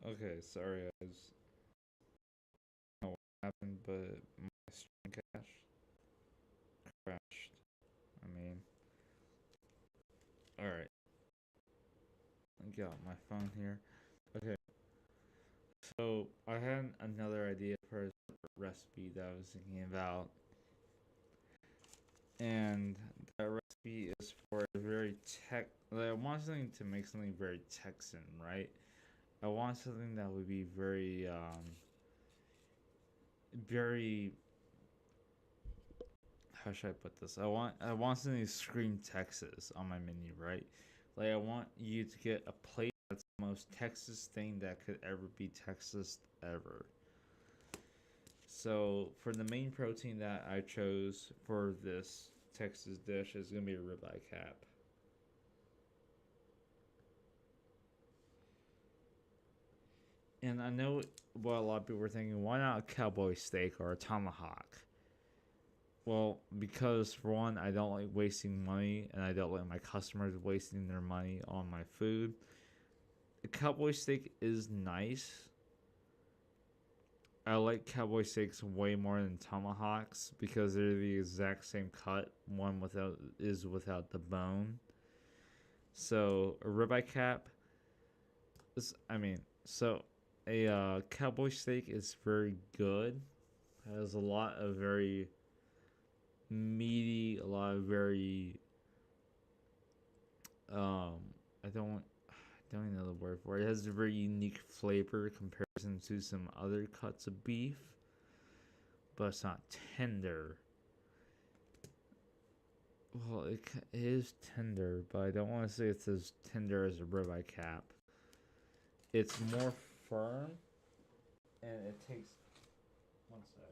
Okay, sorry guys. I don't know what happened, but my stream cache crashed. I mean, alright. I got my phone here. Okay, so I had another idea for a separate recipe that I was thinking about. And that recipe is for a very tech. Like, I want something to make something very Texan, right? I want something that would be very. How should I put this? I want something to scream Texas on my menu, right? Like I want you to get a plate that's the most Texas thing that could ever be Texas ever. So for the main protein that I chose for this Texas dish is gonna be a ribeye cap. And I know what a lot of people were thinking: why not a cowboy steak or a tomahawk? Well, because for one, I don't like wasting money, and I don't like my customers wasting their money on my food. A cowboy steak is nice. I like cowboy steaks way more than tomahawks because they're the exact same cut. One without the bone. So a ribeye cap is, I mean, so a cowboy steak is very good. Has a lot of very meaty, a lot of very um I don't even know the word for it. It has a very unique flavor in comparison to some other cuts of beef, but it's not tender. Well, it is tender, but I don't want to say it's as tender as a ribeye cap. It's more firm, and it takes one sec.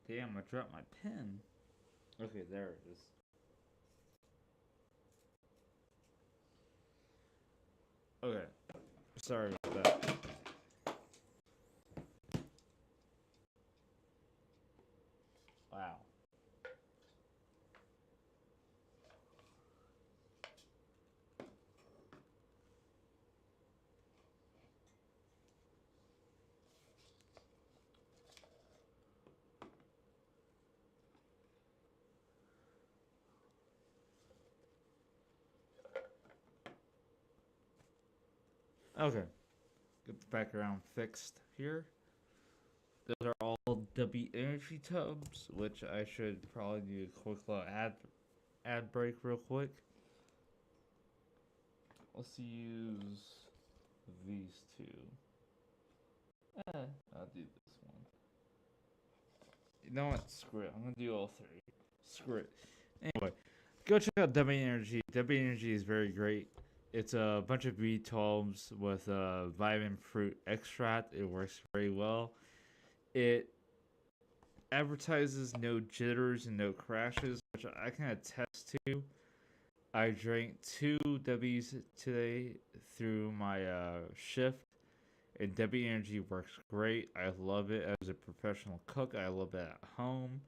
Damn, I dropped my pen. Okay, there it is. Okay, sorry about that. Wow. Okay, get the background fixed here. Those are all W Energy tubs, which I should probably do a quick little ad break real quick. Let's use these two. I'll do this one. You know what? Screw it. I'm gonna do all three. Screw it. Anyway, go check out W Energy. W Energy is very great. It's a bunch of B12s with vitamin fruit extract. It works very well. It advertises no jitters and no crashes, which I can attest to. I drank two W's today through my shift, and W Energy works great. I love it as a professional cook. I love it at home.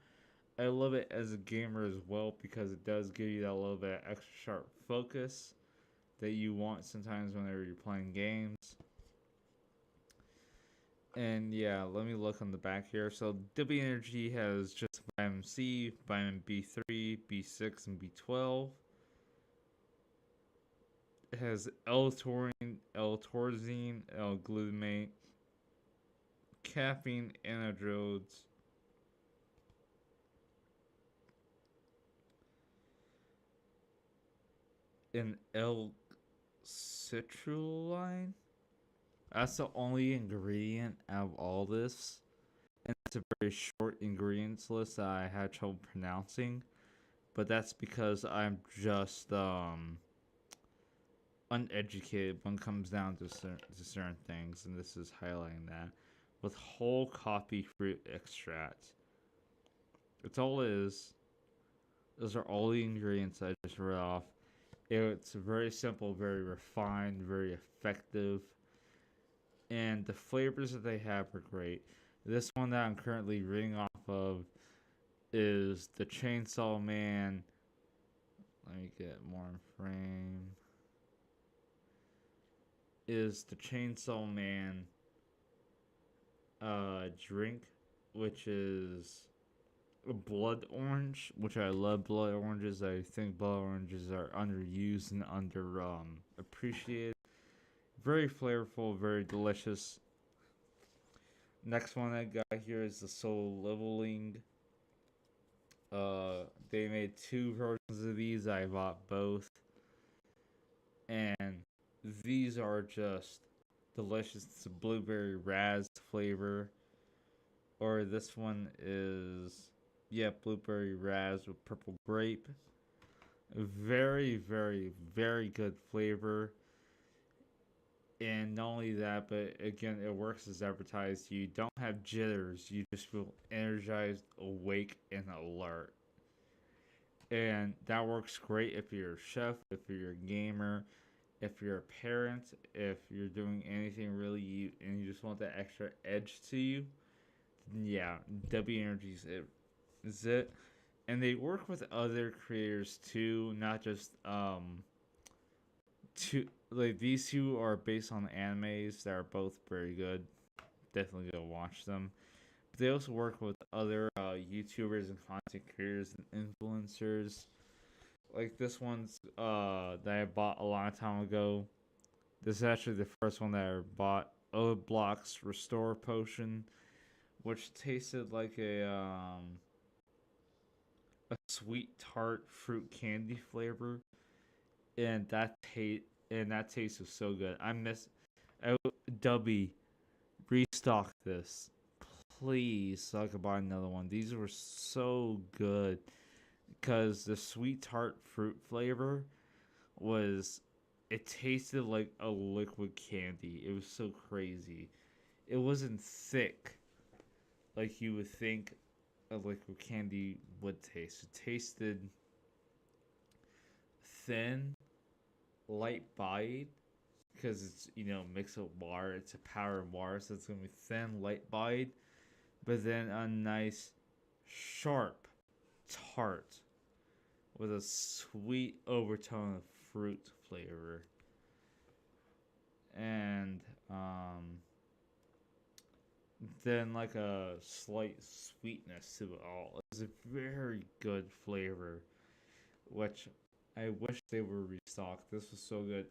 I love it as a gamer as well because it does give you that little bit of extra sharp focus that you want sometimes whenever you're playing games. And yeah, let me look on the back here. So W Energy has just vitamin C, vitamin B3, B6, and B12. It has L-taurine, L-taurzine, L-glutamate, caffeine, anhydrous, and L-citrulline. That's the only ingredient out of all this. And it's a very short ingredients list that I had trouble pronouncing. But that's because I'm just uneducated when it comes down to certain things, and this is highlighting that. with whole coffee fruit extract. It's all it is. Those are all the ingredients I just read off. It's very simple, very refined, very effective, and the flavors that they have are great. This one that I'm currently reading off of is the Chainsaw Man. Let me get more in frame. Is the Chainsaw Man drink, which is a blood orange, which I love blood oranges. I think blood oranges are underused and under appreciated. Very flavorful, very delicious. Next one I got here is the Soul Leveling. They made two versions of these. I bought both, and these are just delicious. It's a blueberry raz flavor, or this one is blueberry raz with purple grape. Very, very, very good flavor. And not only that, but again, it works as advertised. You don't have jitters. You just feel energized, awake, and alert. And that works great if you're a chef, if you're a gamer, if you're a parent, if you're doing anything really and you just want that extra edge to you. Yeah, W Energy's it. Is it? And they work with other creators too, not just two. Like these two are based on animes that are both very good. Definitely go watch them. But they also work with other YouTubers and content creators and influencers. Like this one's that I bought a long time ago. This is actually the first one that I bought. O Block's Restore Potion, which tasted like a sweet tart fruit candy flavor, and that taste was so good. I miss Dubby restock this, please, so I could buy another one. These were so good because the sweet tart fruit flavor was it tasted like a liquid candy. It was so crazy. It wasn't thick like you would think a liquid candy would taste. It tasted thin, light bodied, because it's mixed with water. It's a powdered water, so it's gonna be thin, light bodied, but then a nice, sharp, tart with a sweet overtone of fruit flavor, and then like a slight sweetness to it all. It's a very good flavor, which I wish they were restocked. This was so good.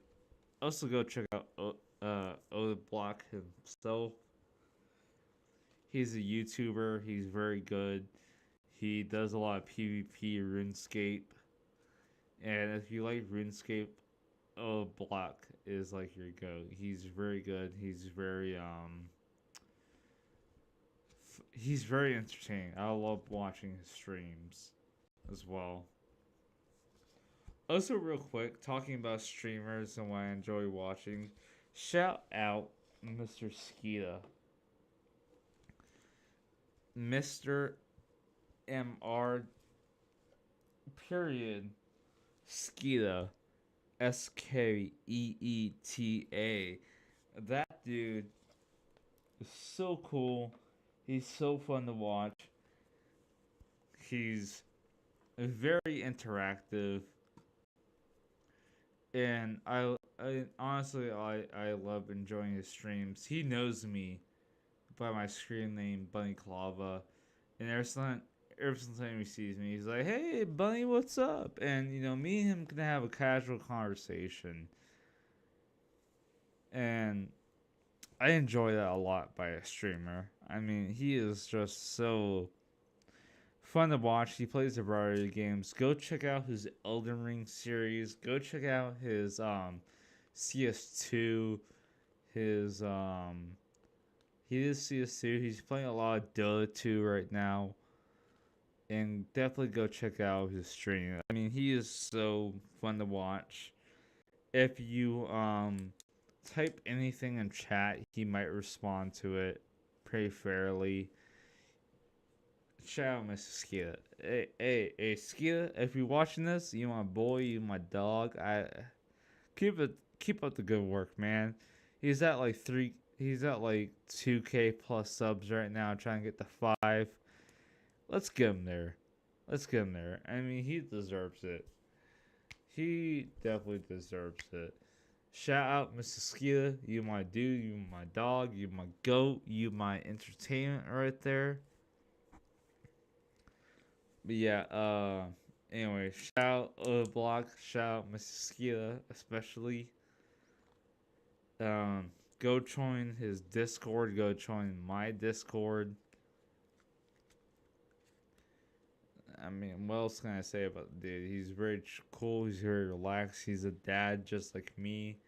Also, go check out O Block himself. He's a YouTuber. He's very good. He does a lot of PvP RuneScape. And if you like RuneScape, O Block is like your go. He's very good. He's very entertaining. I love watching his streams as well. Also, real quick, talking about streamers and what I enjoy watching, shout out Mr. Skeeta. Mr. MR period Skeeta. Skeeta. That dude is so cool. He's so fun to watch. He's very interactive. And I honestly I love enjoying his streams. He knows me by my screen name Bunny Clava, and every single time he sees me, he's like, "Hey, Bunny, what's up?" And me and him can have a casual conversation, and I enjoy that a lot by a streamer. I mean, he is just so fun to watch. He plays a variety of games. Go check out his Elden Ring series. Go check out his CS2. His he is CS2. He's playing a lot of Dota 2 right now. And definitely go check out his stream. I mean, he is so fun to watch. If you type anything in chat, he might respond to it pretty fairly. Shout out Mr. Skilla. Hey, Skilla, if you're watching this, you my boy, you my dog. I keep up the good work, man. He's at like 2K plus subs right now, trying to get to 5. Let's get him there. Let's get him there. I mean, he deserves it. He definitely deserves it. Shout out Mr. Skilla. You my dude, you my dog, you my goat, you my entertainment right there. But yeah, anyway, shout out Block, shout out Mr. Skilla especially. Um Go join his Discord, go join my Discord. I mean, what else can I say about the dude? He's very cool. He's very relaxed. He's a dad just like me.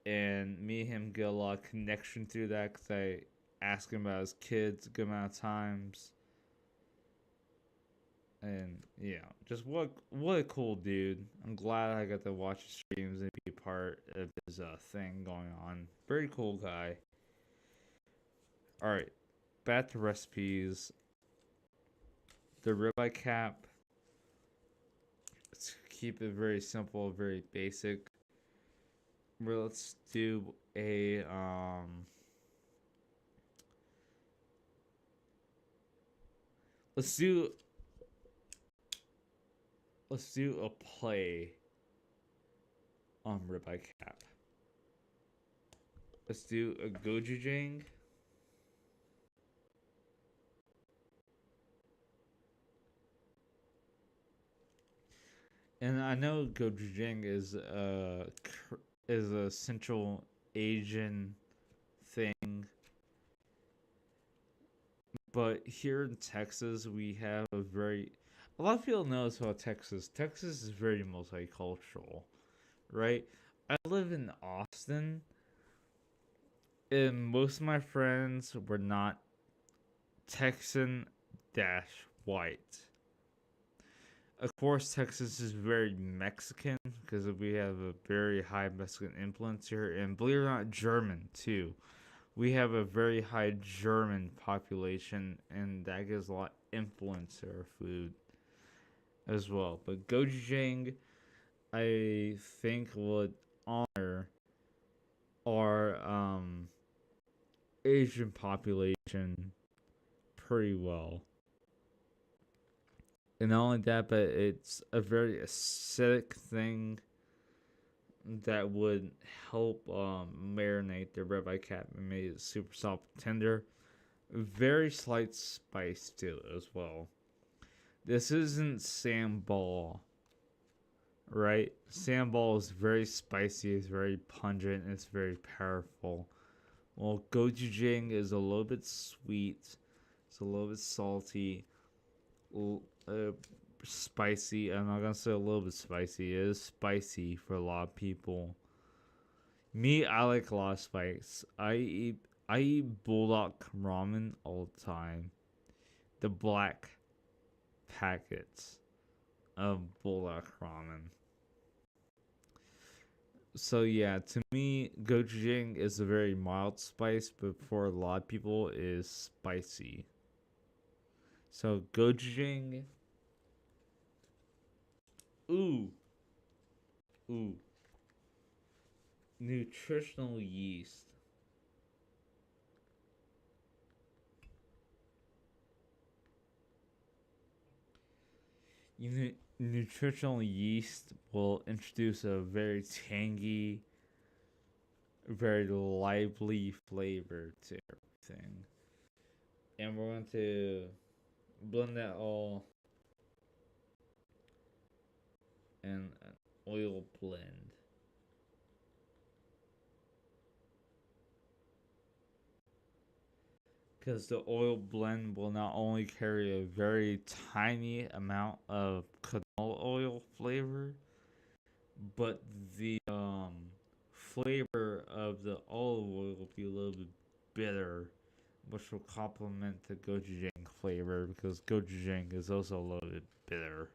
And me and him get a lot of connection through that because I ask him about his kids a good amount of times. And yeah, just what a cool dude. I'm glad I got to watch his streams and be a part of his thing going on. Very cool guy. All right, back to recipes. The ribeye cap. Let's keep it very simple, very basic. Well, let's do a let's do a play on ribeye cap. Let's do a gochujang. And I know gochujang is a Central Asian thing, but here in Texas we have a lot of people know about Texas. Texas is very multicultural, right? I live in Austin, and most of my friends were not Texan dash white. Of course, Texas is very Mexican because we have a very high Mexican influence here, and believe it or not, German too. We have a very high German population, and that gives a lot of influence to our food as well. But gochujang, I think, would honor our Asian population pretty well. And not only that, but it's a very acidic thing that would help marinate the ribeye cap and make it super soft and tender. Very slight spice to it as well. This isn't sambal, right? Sambal is very spicy, it's very pungent, it's very powerful. Well, gochujang is a little bit sweet, it's a little bit salty, spicy. I'm not gonna say a little bit spicy. It is spicy for a lot of people. Me, I like a lot of spice. I eat bulldog ramen all the time. The black packets of bulldog ramen. So yeah, to me, gochujang is a very mild spice, but for a lot of people, is spicy. So gochujang. Ooh, ooh. Nutritional yeast. Nutritional yeast will introduce a very tangy, very lively flavor to everything. And we're going to blend that all in an oil blend. Because the oil blend will not only carry a very tiny amount of canola oil flavor, but the flavor of the olive oil will be a little bit bitter, which will complement the gochujang flavor because gochujang is also a little bit bitter.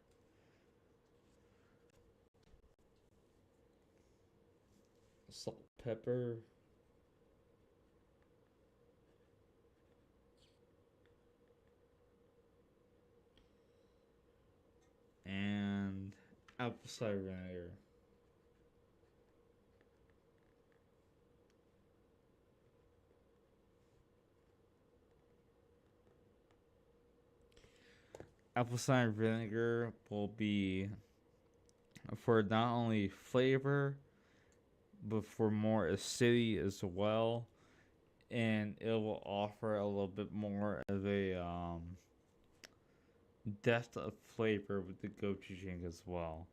Salt, pepper. cider vinegar. Apple cider vinegar will be for not only flavor but for more acidity as well, and it will offer a little bit more of a depth of flavor with the gochujang as well.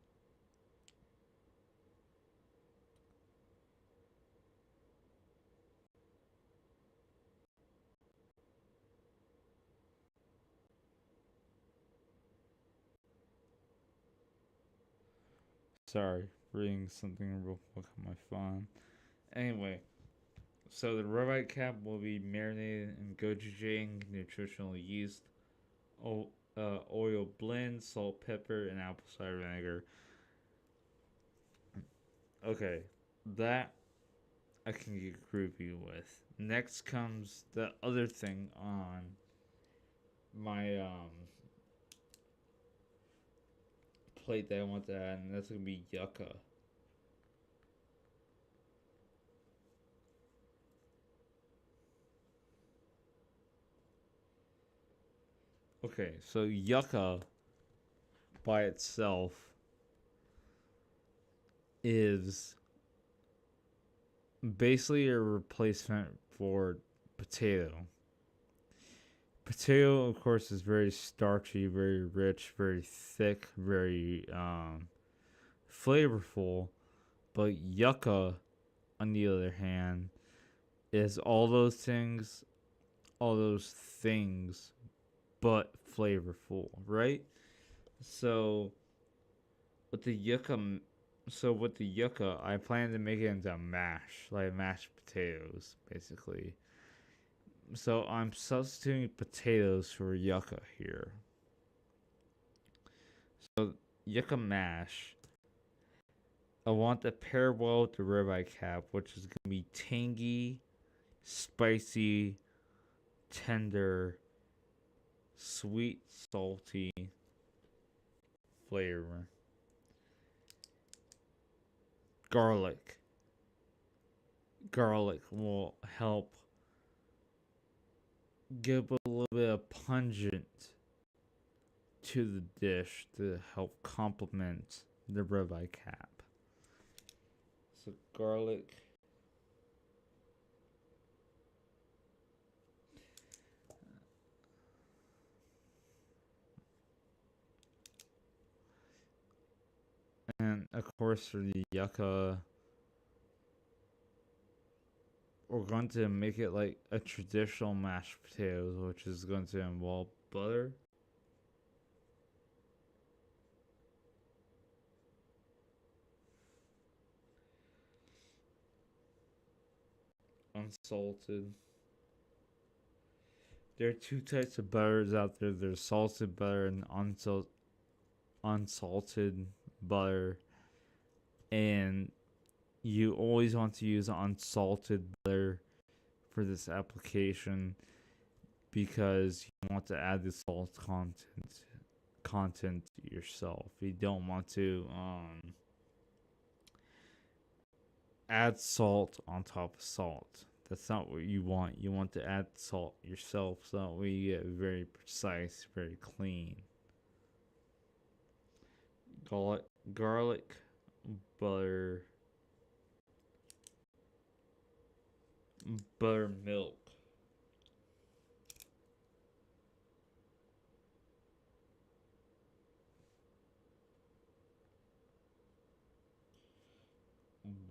Sorry, reading something real quick on my phone. Anyway, so the ribeye cap will be marinated in gochujang, nutritional yeast, oil blend, salt, pepper, and apple cider vinegar. Okay, that I can get groovy with. Next comes the other thing on my plate that I want to add, and that's gonna be yucca. Okay, so yucca by itself is basically a replacement for potato. Potato, of course, is very starchy, very rich, very thick, very flavorful. But yucca, on the other hand, is all those things, but flavorful, right? So with the yucca, I plan to make it into a mash, like mashed potatoes, basically. So I'm substituting potatoes for yucca here. So yucca mash, I want to pair well with the ribeye cap, which is gonna be tangy, spicy, tender, sweet, salty flavor. Garlic. Garlic will help give a little bit of pungent to the dish to help complement the ribeye cap. So garlic. And of course for the yucca, we're going to make it like a traditional mashed potatoes, which is going to involve butter, unsalted. There are two types of butters out there. There's salted butter and unsalted butter. And you always want to use unsalted butter for this application because you want to add the salt content yourself. You don't want to add salt on top of salt. That's not what you want. You want to add salt yourself so that way you get very precise, very clean. Garlic, butter, buttermilk.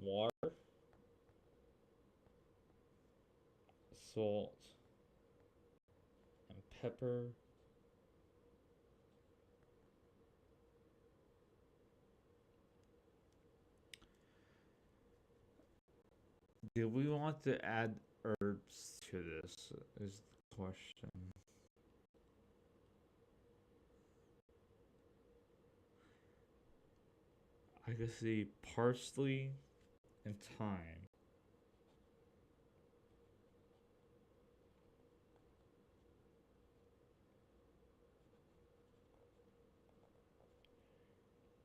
Water, salt, and pepper. Do we want to add herbs to this? Is the question. I can see parsley and thyme.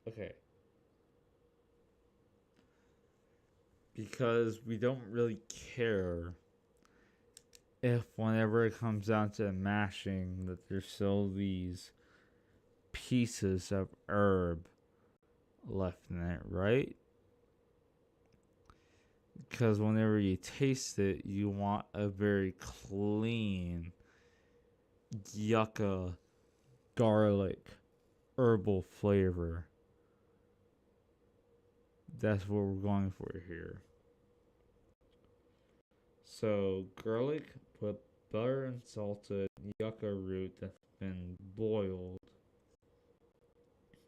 Okay, because we don't really care if whenever it comes down to mashing that there's still these pieces of herb left in it, right? Because whenever you taste it, you want a very clean yucca garlic herbal flavor. That's what we're going for here. So garlic with butter and salted yucca root that's been boiled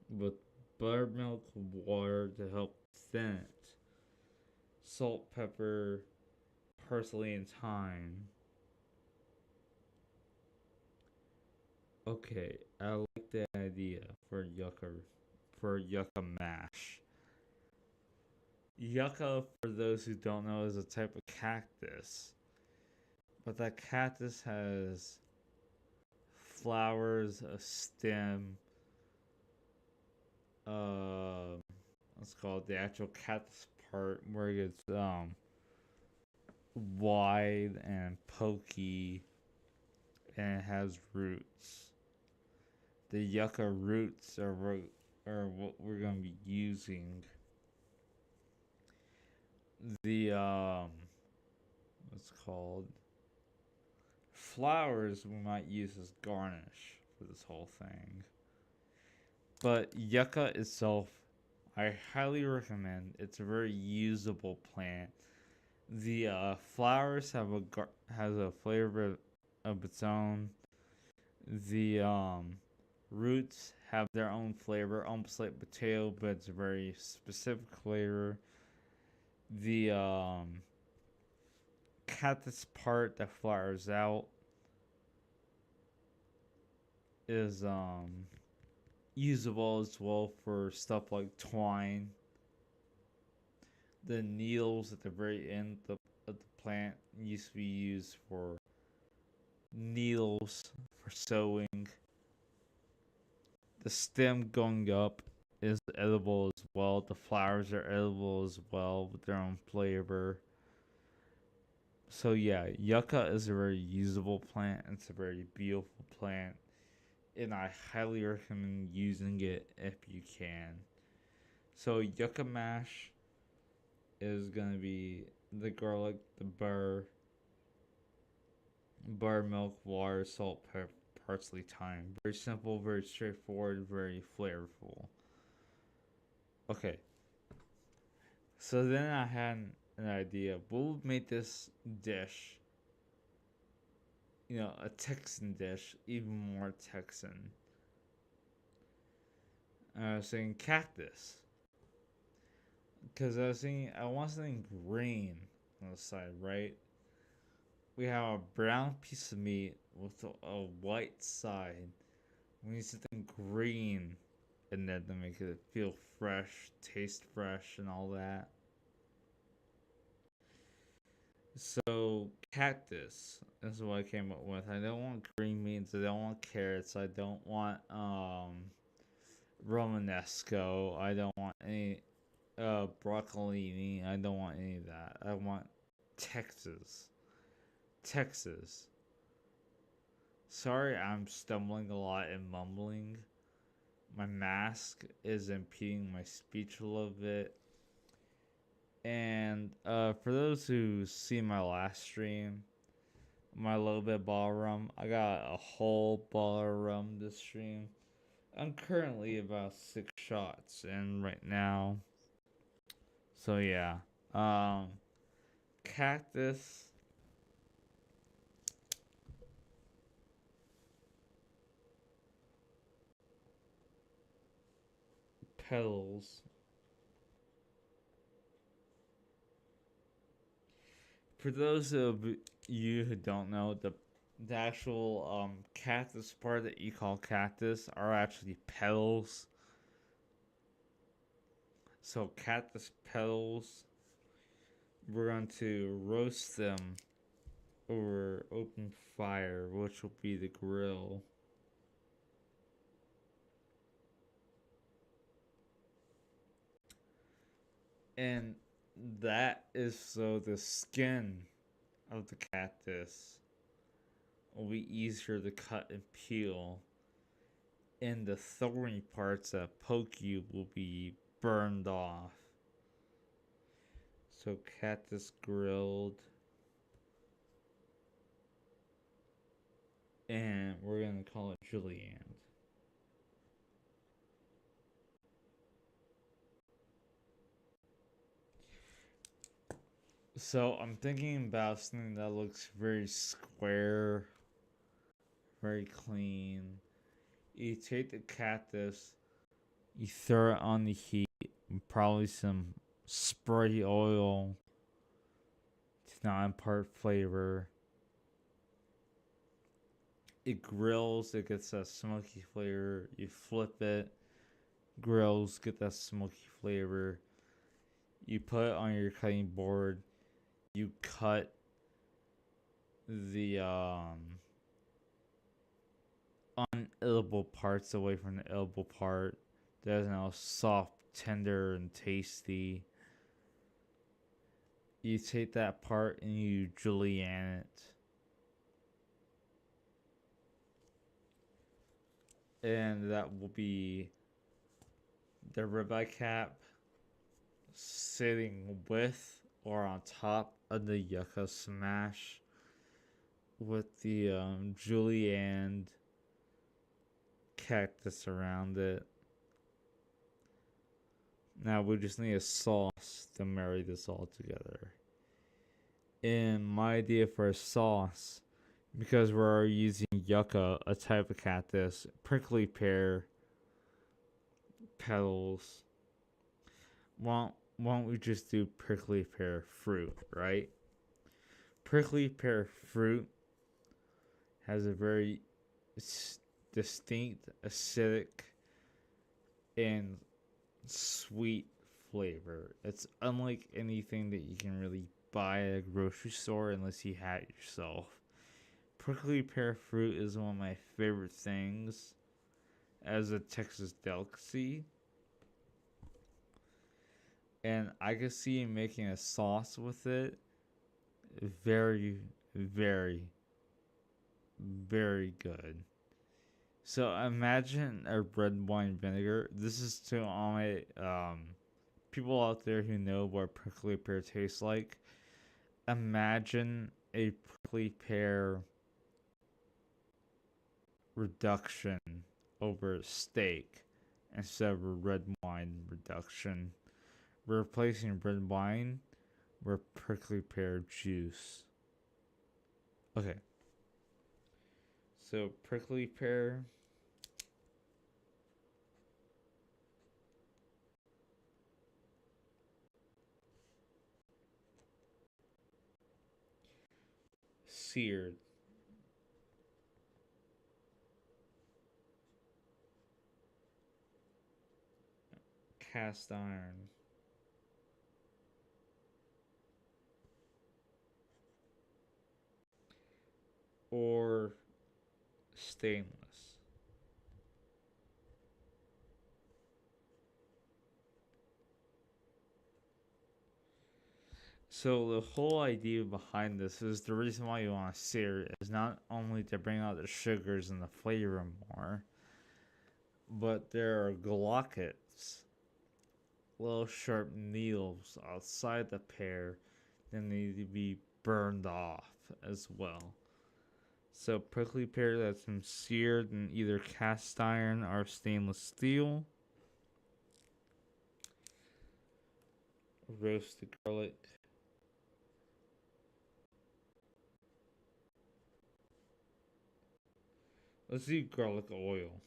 with buttermilk water to help thin it. Salt, pepper, parsley, and thyme. Okay, I like the idea for yucca mash. Yucca, for those who don't know, is a type of cactus. But that cactus has flowers, a stem, what's called the actual cactus part where it gets wide and pokey and it has roots. The yucca roots are what we're gonna be using. The what's called flowers we might use as garnish for this whole thing. But yucca itself, I highly recommend. It's a very usable plant. The flowers has a flavor of its own. The roots have their own flavor, almost like potato, but it's a very specific flavor. The cactus part that flowers out is usable as well for stuff like twine. The needles at the very end of the plant used to be used for needles for sewing. The stem going up is edible as well. The flowers are edible as well with their own flavor. So yeah, yucca is a very usable plant. It's a very beautiful plant, and I highly recommend using it if you can. So yucca mash is gonna be the garlic, the buttermilk, water, salt, pepper, parsley, thyme. Very simple, very straightforward, very flavorful. Okay, so then I had an idea. We'll make this dish, a Texan dish, even more Texan. I was saying cactus. Because I want something green on the side, right? We have a brown piece of meat with a white side. We need something green in there to make it feel fresh, taste fresh, and all that. So, cactus is what I came up with. I don't want green beans. I don't want carrots. I don't want Romanesco. I don't want any broccolini. I don't want any of that. I want Texas. Texas. Sorry, I'm stumbling a lot and mumbling. My mask is impeding my speech a little bit. And for those who see my last stream, my little bit bottle rum, I got a whole bottle of rum this stream. I'm currently about 6 shots in right now. So yeah. Cactus. Petals. For those of you who don't know, the actual cactus part that you call cactus are actually petals. So cactus petals, we're going to roast them over open fire, which will be the grill. And that is so the skin of the cactus will be easier to cut and peel, and the thorny parts that poke you will be burned off. So cactus grilled, and we're gonna call it julienne. So I'm thinking about something that looks very square, very clean. You take the cactus, you throw it on the heat, and probably some spray oil to not impart flavor. It grills, it gets that smoky flavor. You flip it, grills, get that smoky flavor. You put it on your cutting board. You cut the unedible parts away from the edible part. That is now soft, tender, and tasty. You take that part and you julienne it. And that will be the ribeye cap sitting with or on top of the yucca smash with the julienne cactus around it. Now we just need a sauce to marry this all together. And my idea for a sauce, because we're using yucca, a type of cactus, prickly pear petals, why don't we just do prickly pear fruit, right? Prickly pear fruit has a very distinct acidic and sweet flavor. It's unlike anything that you can really buy at a grocery store unless you had it yourself. Prickly pear fruit is one of my favorite things as a Texas delicacy. And I could see making a sauce with it. Very, very, very good. So imagine a red wine vinegar. This is to all my people out there who know what prickly pear tastes like. Imagine a prickly pear reduction over steak instead of a red wine reduction. We're replacing red wine with prickly pear juice. Okay. So prickly pear. Seared. Cast iron. Or stainless. So the whole idea behind this is the reason why you want to sear it is not only to bring out the sugars and the flavor more, but there are glockets, little sharp needles outside the pear that need to be burned off as well. So prickly pear that's been seared in either cast iron or stainless steel. Roasted garlic. Let's do garlic oil.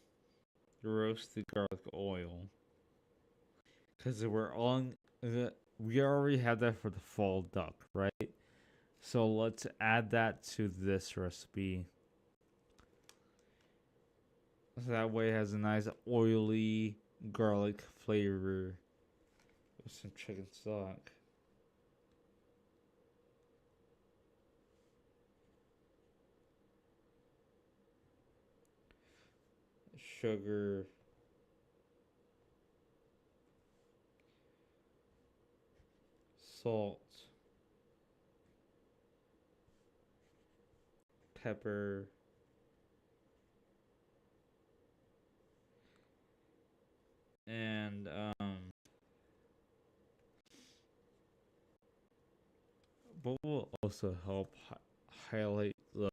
Roasted garlic oil. Because we already had that for the fall duck, right? So let's add that to this recipe. So that way it has a nice oily garlic flavor with some chicken stock. Sugar. salt, pepper, and what will also help highlight the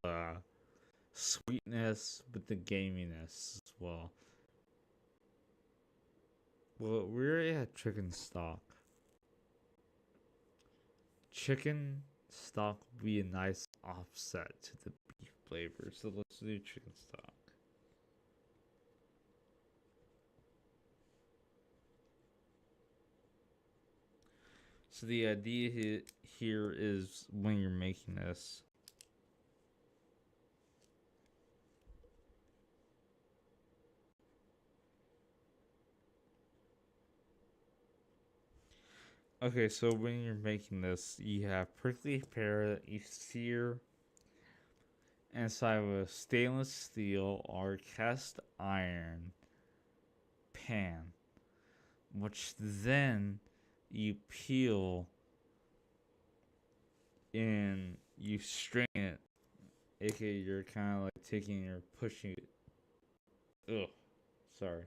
sweetness but the gaminess as well. Well, we already had chicken stock. Chicken stock would be a nice offset to the beef flavor, so let's do chicken stock. So the idea here is when you're making this, okay, so when you're making this, you have prickly pear that you sear inside of a stainless steel or cast iron pan, which then you peel and you strain it, aka you're kind of like taking or pushing it. Ugh, sorry.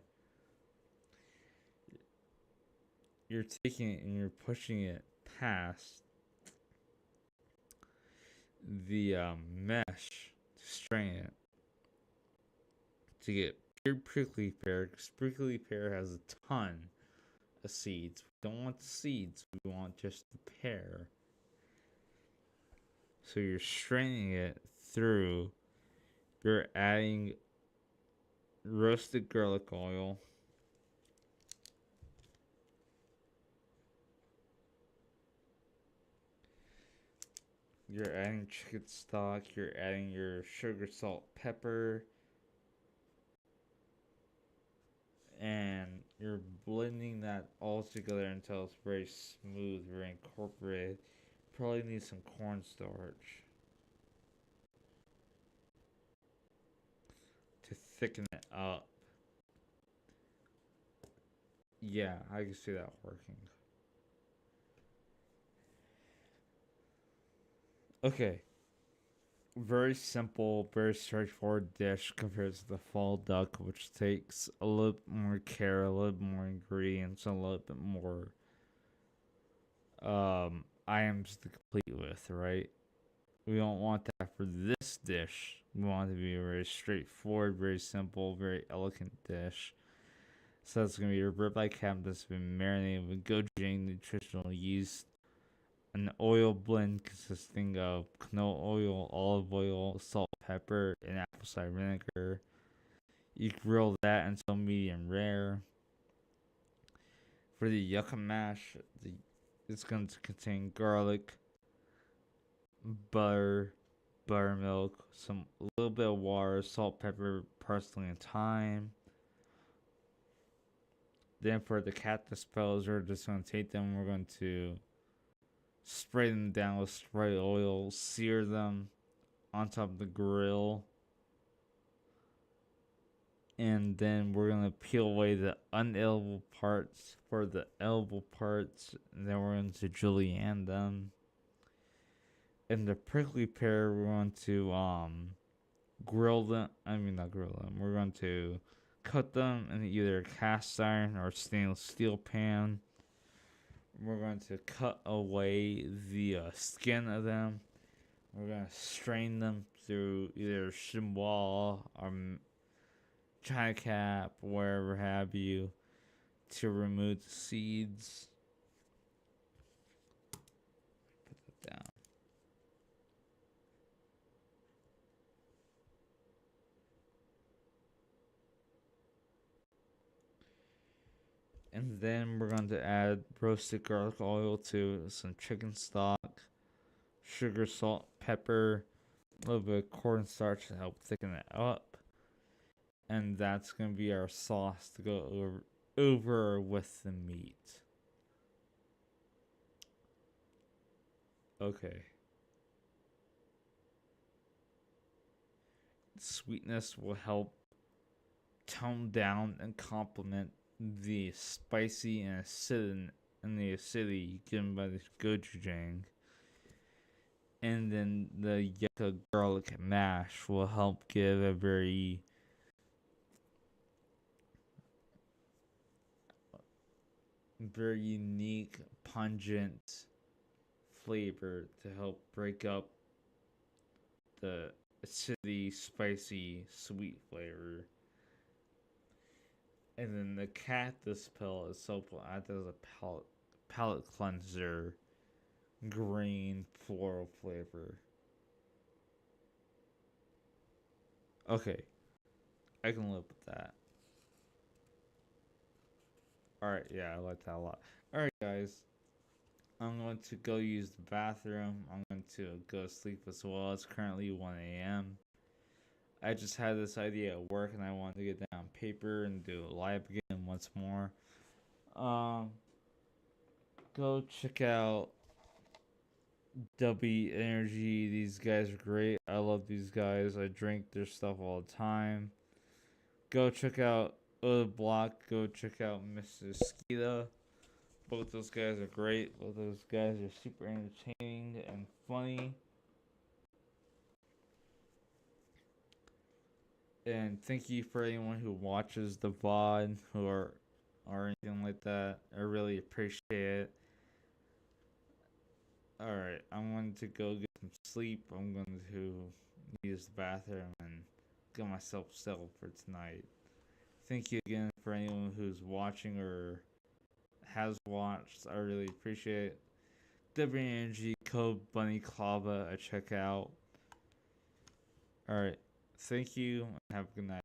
You're taking it and you're pushing it past the mesh to strain it to get pure prickly pear. Because prickly pear has a ton of seeds. We don't want the seeds. We want just the pear. So you're straining it through. You're adding roasted garlic oil. You're adding chicken stock. You're adding your sugar, salt, pepper. And you're blending that all together until it's very smooth, very incorporated. Probably need some cornstarch to thicken it up. Yeah, I can see that working. Okay. Very simple, very straightforward dish compared to the fall duck, which takes a little bit more care, a little bit more ingredients, a little bit more items to complete with, right? We don't want that for this dish. We want it to be a very straightforward, very simple, very elegant dish. So it's gonna be a ribeye cap that's been marinated with gochujang nutritional yeast, an oil blend consisting of canola oil, olive oil, salt, pepper, and apple cider vinegar. You grill that until medium rare. For the yucca mash, it's going to contain garlic, butter, buttermilk, some a little bit of water, salt, pepper, parsley, and thyme. Then for the cactus petals, we're just going to take them. We're going to spray them down with spray oil, sear them on top of the grill, and then we're gonna peel away the unedible parts for the edible parts, and then we're going to julienne them. And the prickly pear, we're going to grill them. I mean, not grill them. We're going to cut them in either a cast iron or stainless steel pan. We're going to cut away the skin of them. We're going to strain them through either chamois or China cap, wherever have you, to remove the seeds. Put that down. And then we're going to add roasted garlic oil to some chicken stock, sugar, salt, pepper, a little bit of cornstarch to help thicken it up. And that's going to be our sauce to go over with the meat. Okay. Sweetness will help tone down and complement the spicy and in the acidity given by this gochujang. And then the yucca garlic mash will help give a very unique, pungent flavor to help break up the acidity, spicy, sweet flavor. And then the cactus pill itself will act as a palate cleanser, green floral flavor. Okay, I can live with that. Alright, yeah, I like that a lot. Alright, guys, I'm going to go use the bathroom. I'm going to go sleep as well. It's currently 1 a.m. I just had this idea at work and I wanted to get down paper and do it live again once more. Go check out W Energy. These guys are great. I love these guys. I drink their stuff all the time. Go check out Oda Block. Go check out Mrs. Skeeta. Both those guys are great. Both those guys are super entertaining and funny. And thank you for anyone who watches the VOD or anything like that. I really appreciate it. Alright, I'm going to go get some sleep. I'm going to use the bathroom and get myself settled for tonight. Thank you again for anyone who's watching or has watched. I really appreciate it. WNG code Bunny Clava at checkout. Alright, thank you and have a good night.